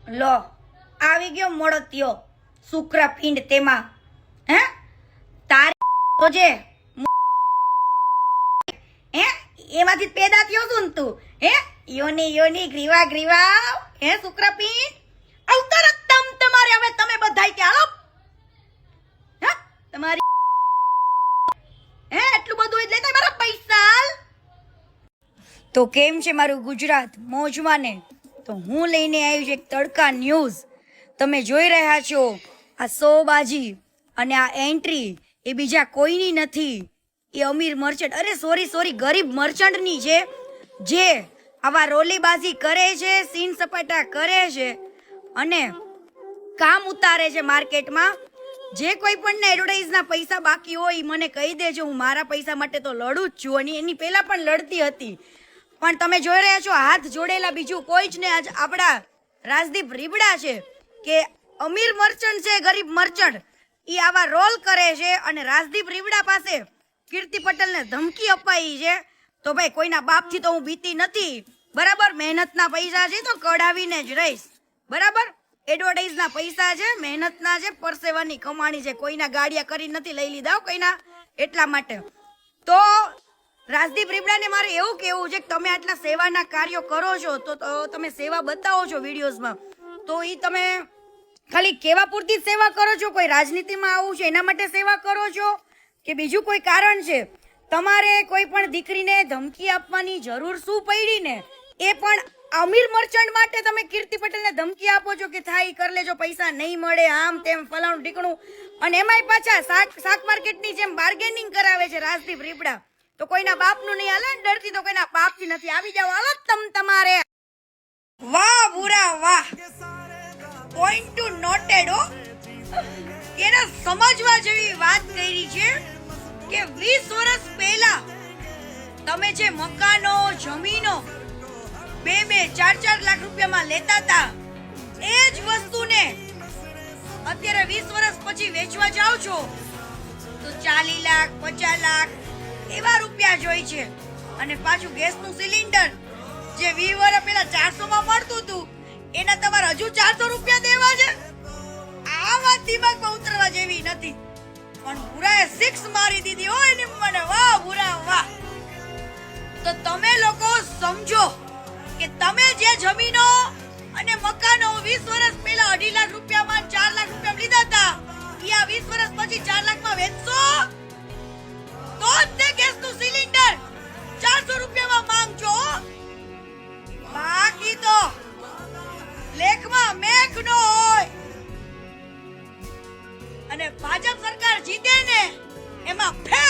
લો આવી ગયો મોડત્યો શુક્રપિંડ તેમાં હે તારી જોજે હે એમાંથી પેદા થયો છું ને તું હે યોની યોની ગ્રીવા ગ્રીવા હે શુક્રપિંડ અવતર તમારે હવે તમે બધાય કે હાલો હે તમારી હે એટલું બધું જ લેતા મારા પૈસા તો કેમ છે મારું ગુજરાત મોજમાં ને તો હું લઈને આવી છું એક તડકા ન્યૂઝ તમે જોઈ રહ્યા છો આ સોબાજી અને આ એન્ટ્રી એ બીજા કોઈની નથી એ અમીર મર્ચન્ટ અરે સોરી ગરીબ મર્ચન્ટની છે જે આવા રોલીબાજી કરે છે સીન સપાટા કરે છે અને કામ ઉતારે છે માર્કેટમાં જે કોઈ પણ એડવર્ટાઇઝના પૈસા બાકી હોય મને કહી દેજો હું મારા પૈસા માટે તો લડું જ છું અને એની પહેલા પણ લડતી હતી પણ તમે જોઈ રહ્યા છો હાથ જોડેલા બીજું કોઈ જ ને આજ આપણા રાજદીપ રીબડા છે કે અમીર મર્ચન્ટ છે ગરીબ મર્ચન્ટ એ આવા રોલ કરે છે અને રાજદીપ રીબડા પાસે કીર્તિ પટેલને ધમકી અપાઈ છે તો ભાઈ કોઈના બાપથી તો હું બીતી નથી બરાબર મહેનતના પૈસા છે તો કઢાવીને જ રહીશ બરાબર એડવર્ટાઇઝના પૈસા છે મહેનતના છે પરસેવાની કમાણી છે કોઈના ગાડિયા કરી નથી લઈ લીધા કોઈના એટલા માટે તો રાજદીપ રીબડાને મારે એવું કહેવું છે કે તમે આટલા સેવાના કાર્યો કરો છો તો તમે સેવા બતાવો છો વિડીયોઝમાં તો એ તમે ખાલી કેવા પૂરતી જ સેવા કરો છો કોઈ રાજનીતિમાં આવું છે એના માટે સેવા કરો છો કે બીજું કોઈ કારણ છે તમારે કોઈ પણ દીકરીને ધમકી આપવાની જરૂર શું પડી ને એ પણ અમીર મર્ચન્ટ માટે તમે કીર્તિ પટેલને ધમકી આપો છો કે થાય કરી લેજો પૈસા નહીં મળે આમ તેમ ફલાણું ઢીકણું અને એમાંય પાછા શાક માર્કેટની જેમ બાર્ગેનિંગ કરાવે છે રાજદીપ રીબડા તો કોઈના બાપનું નહીં હાલે ડરતી તો કોઈના બાપથી નથી આવી જાવ હાલો તમારે વાહ બુરા વાહ પોઈન્ટ ટુ નોટેડ હો એને સમજવા જેવી વાત કરી છે કે 20 વર્ષ પહેલા તમે જે મકાનો જમીનો 2-4 લાખ રૂપિયામાં લેતા હતા એ જ વસ્તુને અત્યારે 20 વર્ષ પછી વેચવા જાવ છો તો 40 લાખ 50 લાખ એવા રૂપિયા જોઈ છે અને પાછું ગેસનું સિલિન્ડર જે 20 વર્ષ પહેલા 400 માં મળતું હતું એના તમારે હજુ 400 રૂપિયા દેવા છે આ વાત દિમાગમાં ઉતરવા જેવી નથી પણ બુરાએ 6 મારી દીધી હોય ને મને વાહ બુરા વાહ તો તમે લોકો સમજો કે તમે જે જમીનો અને મકાનો 20 વર્ષ પહેલા 2.5 લાખ રૂપિયામાં 4 લાખ રૂપિયામાં લીધા હતા એ આ 20 વર્ષ પછી 4 લાખમાં વેચશો તો જ તે ગેસનું સિલિન્ડર 400 રૂપિયામાં માંગજો બાકી તો લેખમાં મેઘ નો હોય અને ભાજપ સરકાર જીતે ને એમાં ફેર